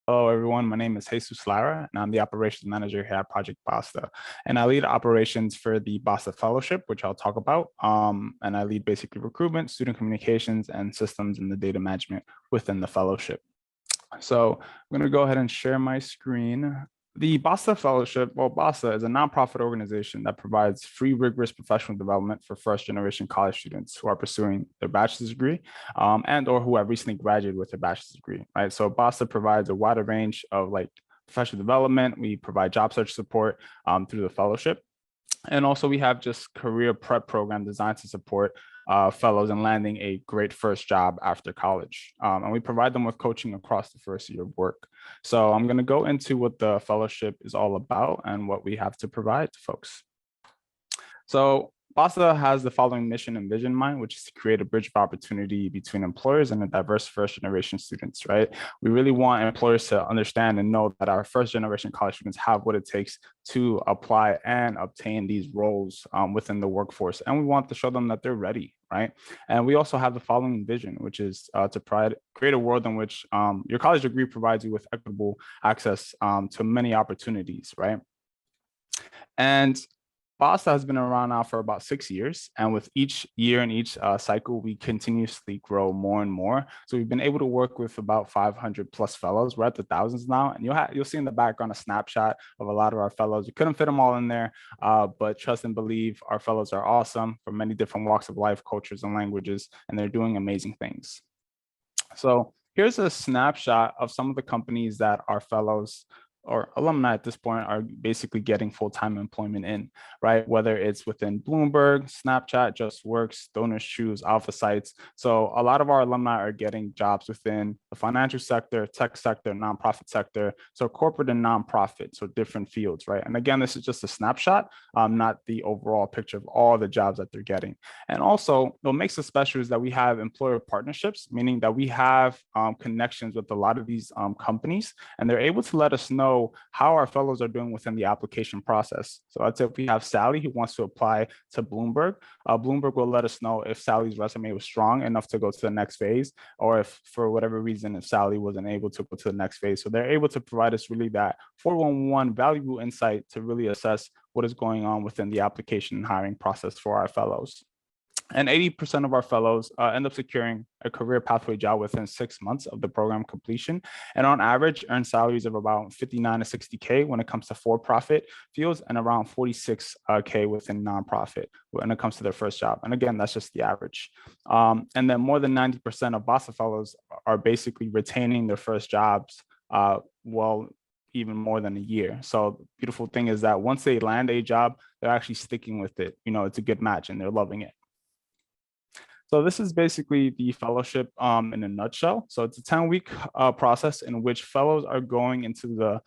Hello, everyone. My name is Jesus Lara, and I'm the operations manager here at Project Basta. And I lead operations for the Basta Fellowship, which I'll talk about. And I lead basically recruitment, student communications, and systems in the data management within the fellowship. So I'm going to go ahead and share my screen. The Basta Fellowship, well, Basta is a nonprofit organization that provides free, rigorous professional development for first-generation college students who are pursuing their bachelor's degree and or who have recently graduated with their bachelor's degree, right? So Basta provides a wider range of professional development. We provide job search support through the fellowship. And also we have just career prep program designed to support fellows in landing a great first job after college. And we provide them with coaching across the first year of work. So I'm going to go into what the fellowship is all about and what we have to provide to folks. So Basta has the following mission and vision in mind, which is to create a bridge of opportunity between employers and the diverse first generation students, right? We really want employers to understand and know that our first generation college students have what it takes to apply and obtain these roles within the workforce. And we want to show them that they're ready, right? And we also have the following vision, which is to create a world in which your college degree provides you with equitable access to many opportunities, right? And Basta has been around now for about 6 years, and with each year and each cycle, we continuously grow more and more. So we've been able to work with about 500 plus fellows. We're at the thousands now, and you'll see in the background a snapshot of a lot of our fellows. We couldn't fit them all in there, but trust and believe our fellows are awesome from many different walks of life, cultures, and languages, and they're doing amazing things. So here's a snapshot of some of the companies that our fellows or alumni at this point are basically getting full-time employment in, right? Whether it's within Bloomberg, Snapchat, JustWorks, Donors Choose, Alpha Sites. So a lot of our alumni are getting jobs within the financial sector, tech sector, nonprofit sector, so corporate and nonprofit, so different fields, right? And again, this is just a snapshot, not the overall picture of all the jobs that they're getting. And also, what makes us special is that we have employer partnerships, meaning that we have connections with a lot of these companies, and they're able to let us know how our fellows are doing within the application process. So I'd say if we have Sally who wants to apply to Bloomberg, Bloomberg will let us know if Sally's resume was strong enough to go to the next phase, or if for whatever reason, if Sally wasn't able to go to the next phase. So they're able to provide us really that 411 valuable insight to really assess what is going on within the application and hiring process for our fellows. And 80% of our fellows end up securing a career pathway job within 6 months of the program completion. And on average, earn salaries of about 59 to 60K when it comes to for-profit fields and around 46K within nonprofit when it comes to their first job. And again, that's just the average. And then more than 90% of Basta fellows are basically retaining their first jobs even more than a year. So the beautiful thing is that once they land a job, they're actually sticking with it. You know, it's a good match and they're loving it. So this is basically the fellowship in a nutshell. So it's a 10-week process in which fellows are going into the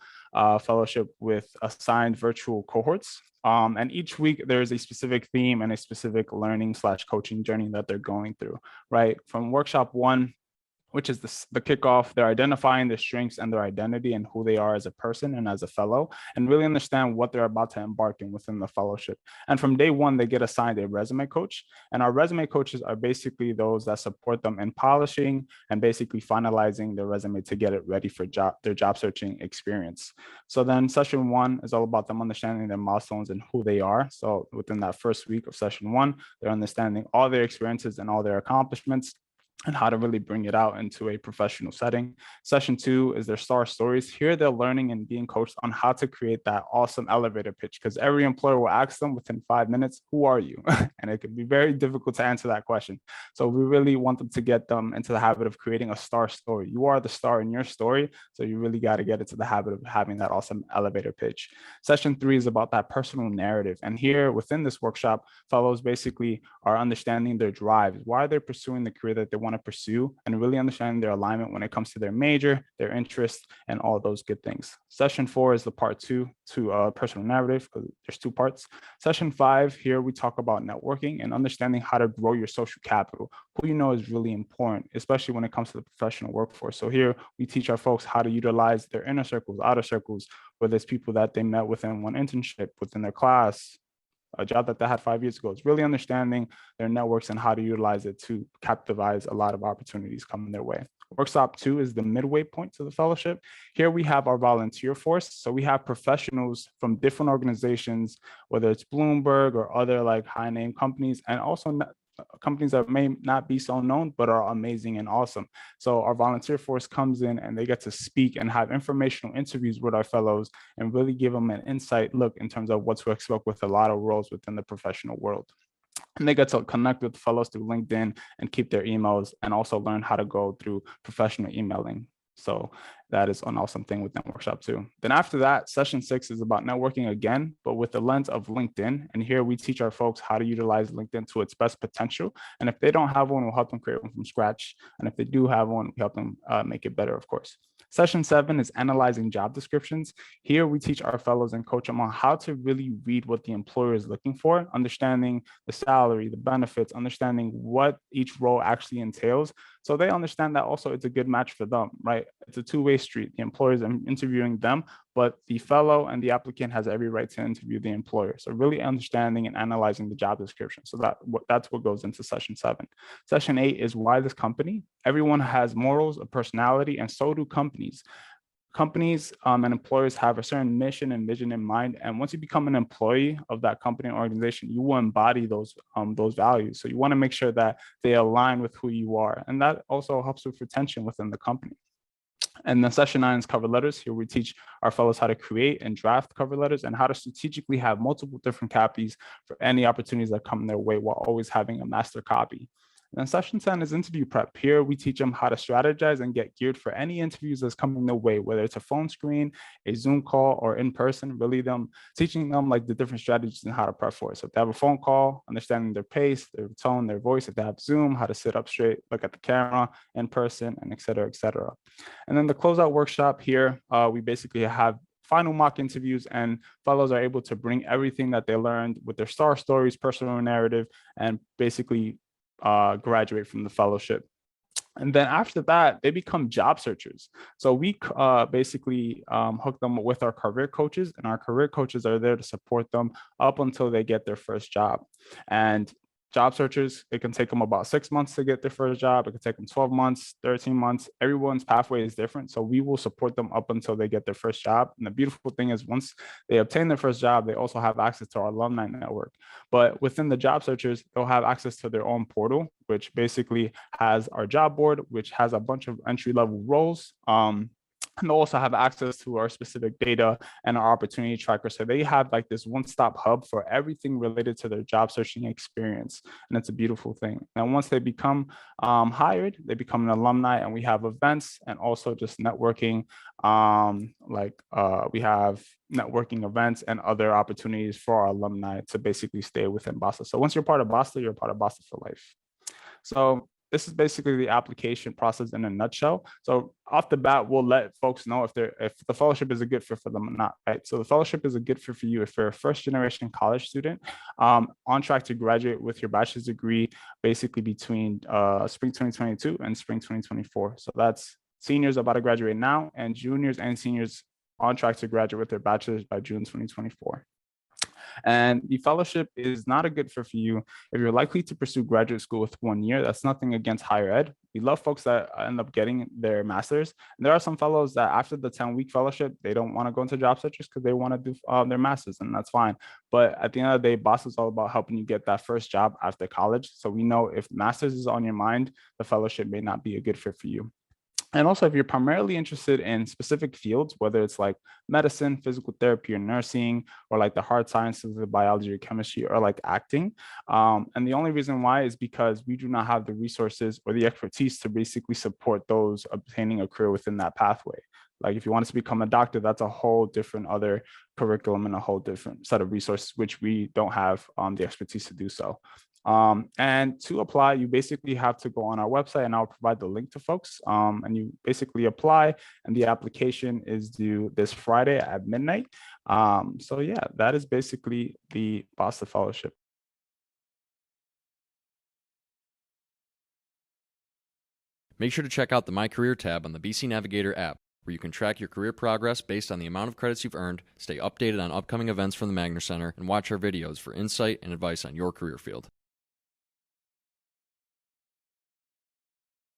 fellowship with assigned virtual cohorts. And each week there is a specific theme and a specific learning/coaching journey that they're going through, right? From workshop 1, which is the kickoff, they're identifying their strengths and their identity and who they are as a person and as a fellow, and really understand what they're about to embark in within the fellowship. And from day 1, they get assigned a resume coach. And our resume coaches are basically those that support them in polishing and basically finalizing their resume to get it ready for their job searching experience. So then session 1 is all about them understanding their milestones and who they are. So within that first week of session 1, they're understanding all their experiences and all their accomplishments and how to really bring it out into a professional setting. Session 2 is their star stories. Here they're learning and being coached on how to create that awesome elevator pitch, because every employer will ask them within 5 minutes, who are you? And it can be very difficult to answer that question. So we really want them to get them into the habit of creating a star story. You are the star in your story, so you really got to get into the habit of having that awesome elevator pitch. Session 3 is about that personal narrative. And here within this workshop, fellows basically are understanding their drives, why they're pursuing the career that they want to pursue, and really understanding their alignment when it comes to their major, their interests, and all those good things. Session 4 is the part 2 to personal narrative, because there's 2 parts. Session 5, here we talk about networking and understanding how to grow your social capital. Who you know is really important, especially when it comes to the professional workforce. So here we teach our folks how to utilize their inner circles, outer circles, whether it's people that they met within one internship, within their class, a job that they had 5 years ago. It's really understanding their networks and how to utilize it to capitalize a lot of opportunities coming their way. Workshop 2 is the midway point to the fellowship. Here we have our volunteer force. So we have professionals from different organizations, whether it's Bloomberg or other like high name companies, and also companies that may not be so known, but are amazing and awesome. So our volunteer force comes in and they get to speak and have informational interviews with our fellows and really give them an insight look in terms of what to expect with a lot of roles within the professional world. And they get to connect with fellows through LinkedIn and keep their emails and also learn how to go through professional emailing. So that is an awesome thing within workshop 2. Then after that, session 6 is about networking again, but with the lens of LinkedIn. And here we teach our folks how to utilize LinkedIn to its best potential. And if they don't have one, we'll help them create one from scratch. And if they do have one, we help them make it better, of course. Session 7 is analyzing job descriptions. Here we teach our fellows and coach them on how to really read what the employer is looking for, understanding the salary, the benefits, understanding what each role actually entails. So they understand that also it's a good match for them, right? It's a two-way street. The employer is interviewing them, but the fellow and the applicant has every right to interview the employer. So really understanding and analyzing the job description. So that's what goes into session 7. Session 8 is why this company. Everyone has morals, a personality, and so do companies. Companies and employers have a certain mission and vision in mind. And once you become an employee of that company or organization, you will embody those values. So you want to make sure that they align with who you are. And that also helps with retention within the company. And then session 9 is cover letters. Here we teach our fellows how to create and draft cover letters and how to strategically have multiple different copies for any opportunities that come their way while always having a master copy. And then session 10 is interview prep. Here we teach them how to strategize and get geared for any interviews that's coming their way, whether it's a phone screen, a Zoom call, or in person, really teaching them like the different strategies and how to prep for it. So if they have a phone call, understanding their pace, their tone, their voice. If they have Zoom, how to sit up straight, look at the camera in person, and et cetera, et cetera. And then the closeout workshop here, we basically have final mock interviews, and fellows are able to bring everything that they learned with their star stories, personal narrative, and basically graduate from the fellowship. And then after that, they become job searchers. So we basically hook them with our career coaches, and our career coaches are there to support them up until they get their first job. And job searchers, it can take them about 6 months to get their first job. It can take them 12 months, 13 months. Everyone's pathway is different. So we will support them up until they get their first job. And the beautiful thing is once they obtain their first job, they also have access to our alumni network. But within the job searchers, they'll have access to their own portal, which basically has our job board, which has a bunch of entry-level roles. And they'll also have access to our specific data and our opportunity tracker. So they have like this one-stop hub for everything related to their job searching experience. And it's a beautiful thing. And once they become hired, they become an alumni, and we have events and also just networking. We have networking events and other opportunities for our alumni to basically stay within Basta. So once you're part of Basta, you're part of Basta for life. So this is basically the application process in a nutshell. So off the bat, we'll let folks know if the fellowship is a good fit for them or not, right? So the fellowship is a good fit for you if you're a first-generation college student on track to graduate with your bachelor's degree, basically between spring 2022 and spring 2024. So that's seniors about to graduate now, and juniors and seniors on track to graduate with their bachelor's by June 2024. And the fellowship is not a good fit for you if you're likely to pursue graduate school with 1 year. That's nothing against higher ed. We love folks that end up getting their master's. And there are some fellows that after the 10-week fellowship, they don't want to go into job searches because they want to do their master's, and that's fine. But at the end of the day, Basta is all about helping you get that first job after college. So we know if master's is on your mind, the fellowship may not be a good fit for you. And also, if you're primarily interested in specific fields, whether it's like medicine, physical therapy, or nursing, or like the hard sciences, the biology or chemistry, or like acting. And the only reason why is because we do not have the resources or the expertise to basically support those obtaining a career within that pathway. Like if you want to become a doctor, that's a whole different other curriculum and a whole different set of resources, which we don't have the expertise to do so. And to apply, you basically have to go on our website, and I'll provide the link to folks. And you basically apply, and the application is due this Friday at midnight. So yeah, that is basically the Basta Fellowship. Make sure to check out the My Career tab on the BC Navigator app, where you can track your career progress based on the amount of credits you've earned, stay updated on upcoming events from the Magner Center, and watch our videos for insight and advice on your career field.